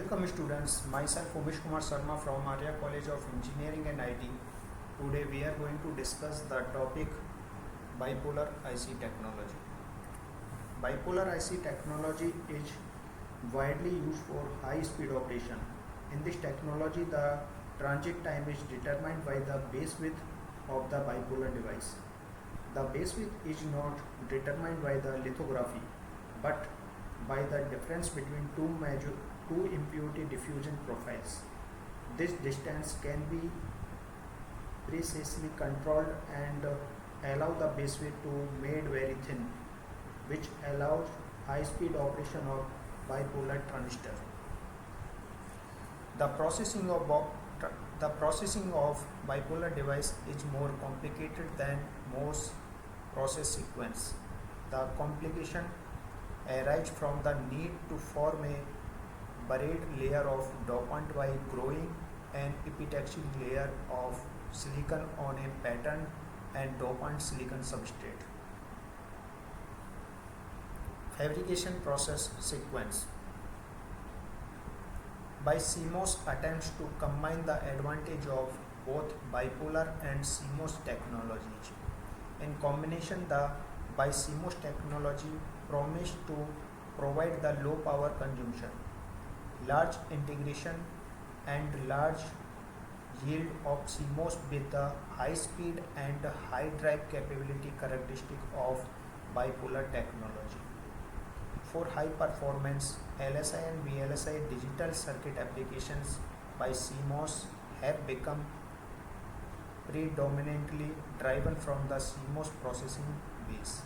Welcome students, myself Umesh Kumar Sharma from Arya College of Engineering and IT. Today we are going to discuss the topic bipolar IC technology. Bipolar IC technology is widely used for high speed operation. In this technology the transit time is determined by the base width of the bipolar device. The base width is not determined by the lithography but by the difference between two impurity diffusion profiles. This distance can be precisely controlled and allow the base width to made very thin, which allows high speed operation of bipolar transistor. The processing of bipolar device is more complicated than most process sequence. The complication arises from the need to form a buried layer of dopant while growing an epitaxial layer of silicon on a patterned and dopant silicon substrate. Fabrication process sequence. By CMOS attempts to combine the advantage of both bipolar and CMOS technologies. In combination, the BiCMOS technology promised to provide the low power consumption, large integration and large yield of CMOS with the high speed and high drive capability characteristic of bipolar technology. For high performance LSI and VLSI digital circuit applications, BiCMOS have become predominantly driven from the CMOS processing base.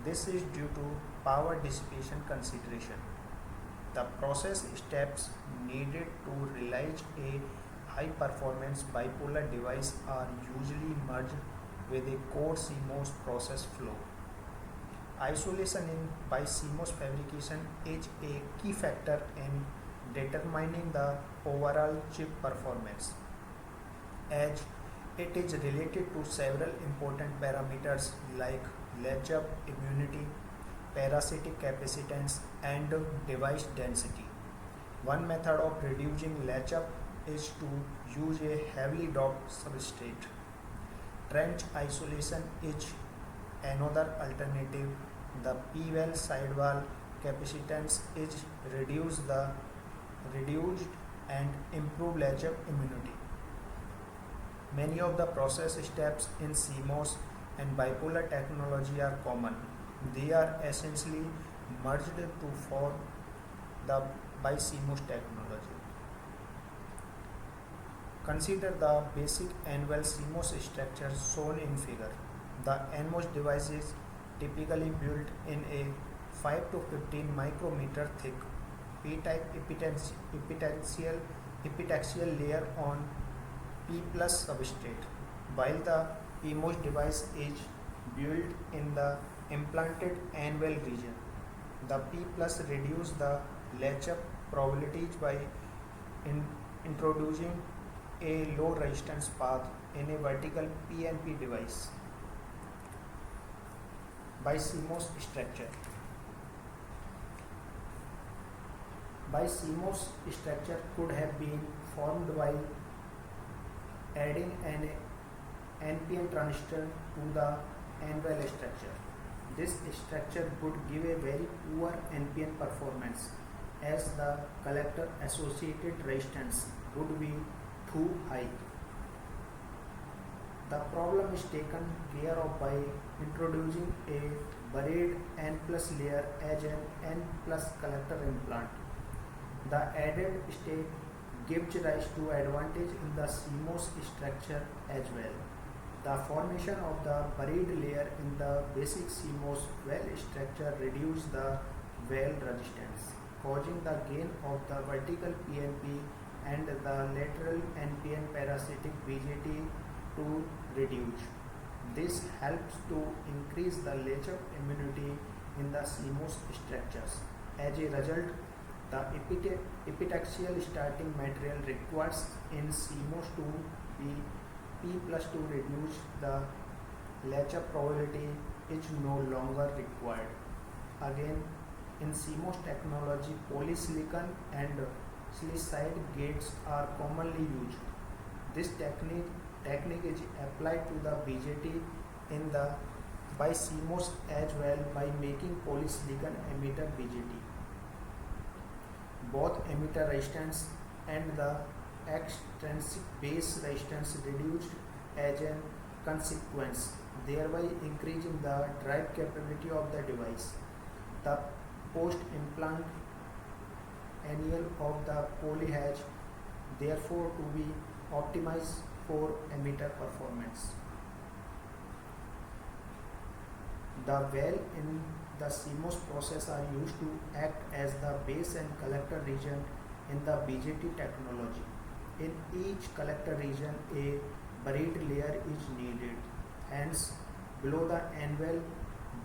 This is due to power dissipation consideration. The process steps needed to realize a high performance bipolar device are usually merged with a core CMOS process flow. Isolation in BiCMOS fabrication is a key factor in determining the overall chip performance, as it is related to several important parameters like latch-up immunity, parasitic capacitance and device density. One method of reducing latch-up is to use a heavily doped substrate. Trench isolation is another alternative. The P-well sidewall capacitance is reduced and improve latch-up immunity. Many of the process steps in CMOS and bipolar technology are common. They are essentially merged to form the BiCMOS technology. Consider the basic N-well CMOS structure shown in figure. The NMOS device is typically built in a 5 to 15 micrometer thick P-type epitaxial layer on P plus substrate, while the PMOS device is built in the implanted N-well region. The P plus reduces the latch-up probabilities by introducing a low resistance path in a vertical PNP device. BiCMOS structure. BiCMOS structure could have been formed by adding an NPN transistor to the N-well structure. This structure would give a very poor NPN performance as the collector associated resistance would be too high. The problem is taken care of by introducing a buried N plus layer as an N plus collector implant. The added state gives rise to advantage in the CMOS structure as well. The formation of the buried layer in the basic CMOS well structure reduces the well resistance, causing the gain of the vertical PNP and the lateral NPN parasitic BJT to reduce. This helps to increase the latch-up immunity in the CMOS structures. As a result, the epitaxial starting material requires in CMOS to be P plus to reduce the latch-up probability is no longer required. Again, in CMOS technology, polysilicon and silicide gates are commonly used. This technique is applied to the BJT in the by CMOS as well by making polysilicon emitter BJT. Both emitter resistance and the extrinsic base resistance reduced as a consequence, thereby increasing the drive capability of the device. The post-implant anneal of the poly has therefore to be optimized for emitter performance. The well in the CMOS process are used to act as the base and collector region in the BJT technology. In each collector region, a buried layer is needed. Hence, below the N well,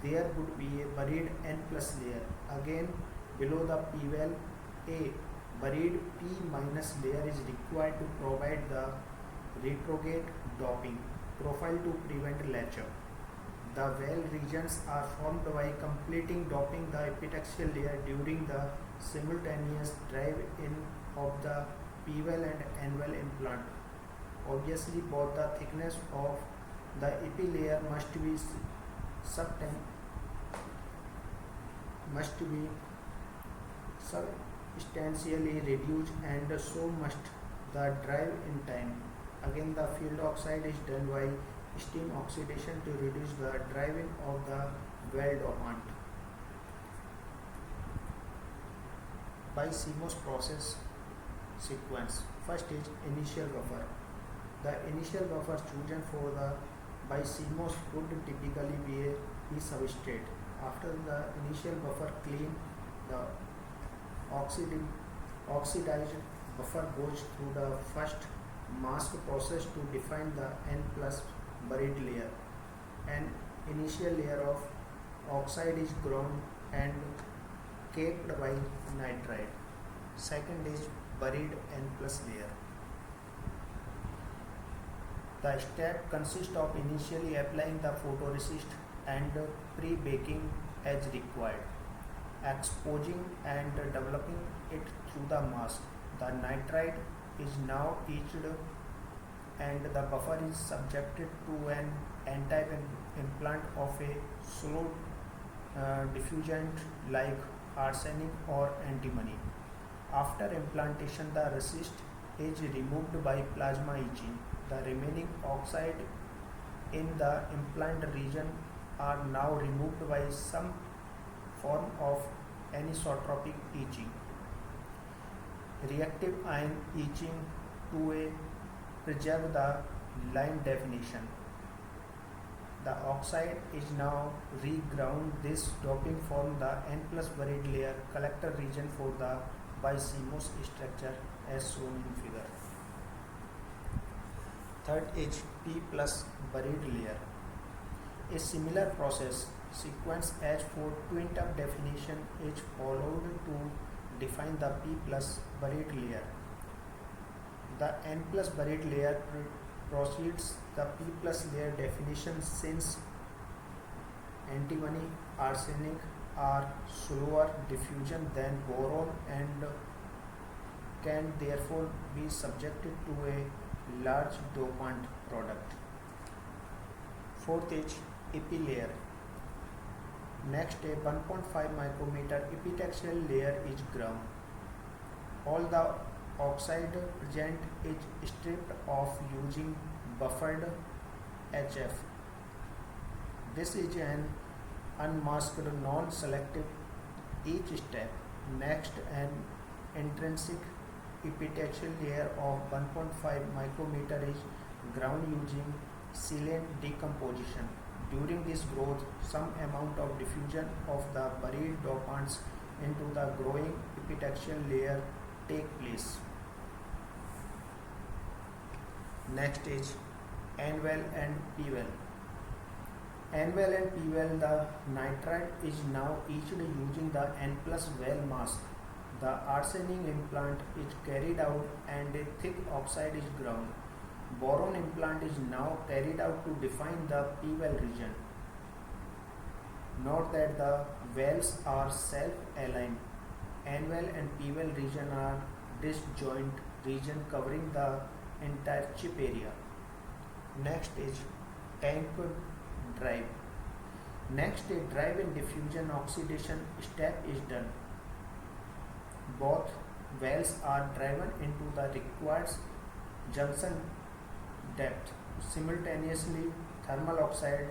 there would be a buried N plus layer. Again, below the P well, a buried P minus layer is required to provide the retrograde doping profile to prevent latch-up. The well regions are formed by completing doping the epitaxial layer during the simultaneous drive-in of the P well and N well implant. Obviously, both the thickness of the epi layer must be substantially reduced, and so must the drive-in time. Again, the field oxide is done by steam oxidation to reduce the drive-in of the well dopant. By CMOS process sequence, first is initial buffer. The initial buffer chosen for the by CMOS would typically be a P substrate. After the initial buffer clean, the oxidized buffer goes through the first mask process to define the N plus buried layer. An initial layer of oxide is ground and capped by nitride. Second is buried N plus layer. The step consists of initially applying the photoresist and pre-baking as required, exposing and developing it through the mask. The nitride is now etched and the buffer is subjected to an N-type implant of a slow diffusant like arsenic or antimony. After implantation, the resist is removed by plasma etching. The remaining oxide in the implant region are now removed by some form of anisotropic etching, reactive ion etching to preserve the line definition. The oxide is now reground. This doping form the N plus buried layer collector region for the BiCMOS structure as shown in figure. Third is P plus buried layer. A similar process sequence as for twin tub definition is followed to define the P plus buried layer. The N plus buried layer proceeds the P plus layer definition since antimony, arsenic are slower diffusion than boron and can therefore be subjected to a large dopant product. Fourth is epi layer. Next, a 1.5 micrometer epitaxial layer is ground. All the oxide present is stripped off using buffered HF. This is an unmasked non-selective each step. Next, an intrinsic epitaxial layer of 1.5 micrometer is ground using silane decomposition. During this growth, some amount of diffusion of the buried dopants into the growing epitaxial layer take place. Next is N well and P well. N well and P well, the nitride is now etched using the N plus well mask. The arsenic implant is carried out and a thick oxide is ground. Boron implant is now carried out to define the P well region. Note that the wells are self-aligned. N well and P well region are disjoint region covering the entire chip area. Next is tank drive. Next, a drive and diffusion oxidation step is done. Both wells are driven into the required junction depth. Simultaneously, thermal oxide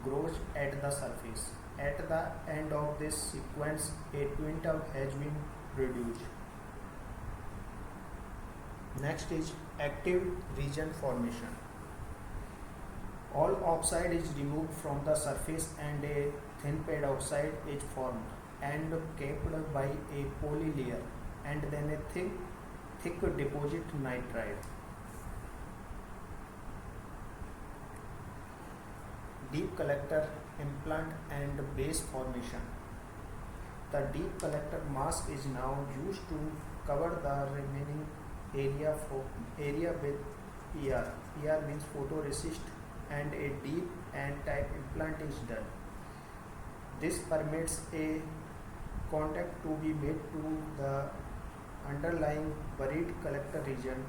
grows at the surface. At the end of this sequence, a twin tube has been produced. Next is active region formation. All oxide is removed from the surface and a thin pad oxide is formed and capped by a poly layer and then a thick deposit nitride. Deep collector implant and base formation. The deep collector mask is now used to cover the remaining area with ER. ER means photoresist, and a deep and type implant is done. This permits a contact to be made to the underlying buried collector region.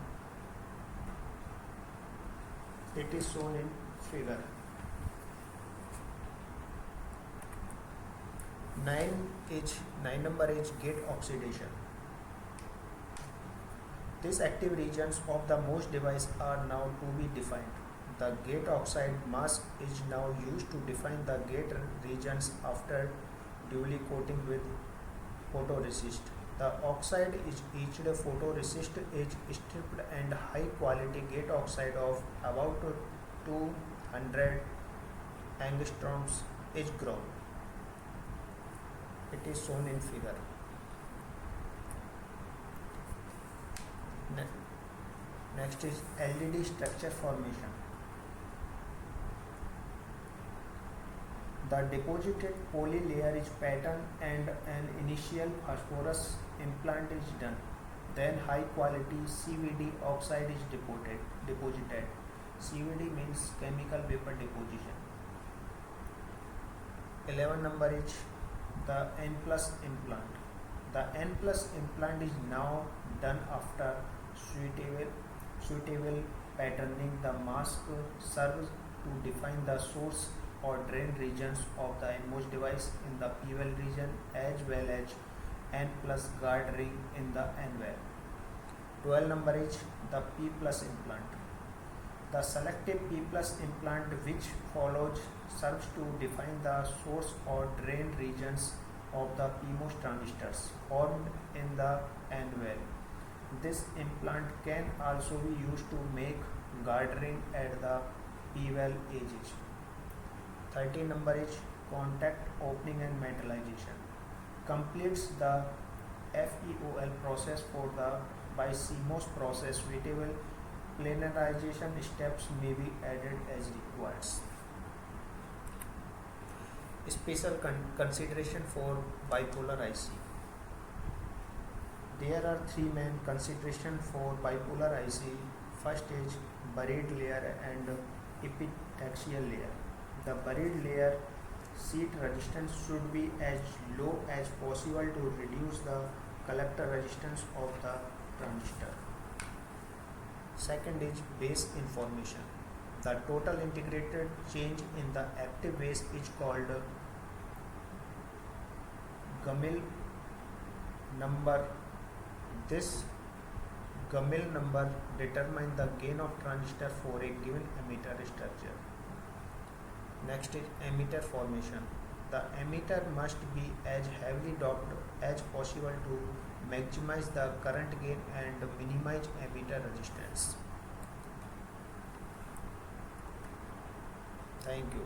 It is shown in figure. 9 number is gate oxidation. These active regions of the most device are now to be defined. The gate oxide mask is now used to define the gate regions after duly coating with photoresist. The oxide is etched photoresist is stripped and high quality gate oxide of about 200 angstroms is grown. It is shown in figure. Next is LED structure formation. The deposited poly layer is patterned and an initial phosphorus implant is done. Then high quality CVD oxide is deposited. CVD means chemical vapor deposition. 11 number is the N plus implant. The N plus implant is now done after suitable patterning. The mask serves to define the source or drain regions of the NMOS device in the P well region as well as N plus guard ring in the N well. 12 number is the P plus implant. The selective P plus implant which follows serves to define the source or drain regions of the PMOS transistors formed in the N well. This implant can also be used to make guard ring at the P well edges. 13 number is contact opening and metallization. Completes the FEOL process for the by CMOS process. Suitable planarization steps may be added as required. Special consideration for bipolar IC. There are three main considerations for bipolar IC. First is buried layer and epitaxial layer. The buried layer seat resistance should be as low as possible to reduce the collector resistance of the transistor. Second is base information. The total integrated change in the active base is called Gamil number. This Gamil number determines the gain of transistor for a given emitter structure. Next is emitter formation. The emitter must be as heavily doped as possible to maximize the current gain and minimize emitter resistance. Thank you.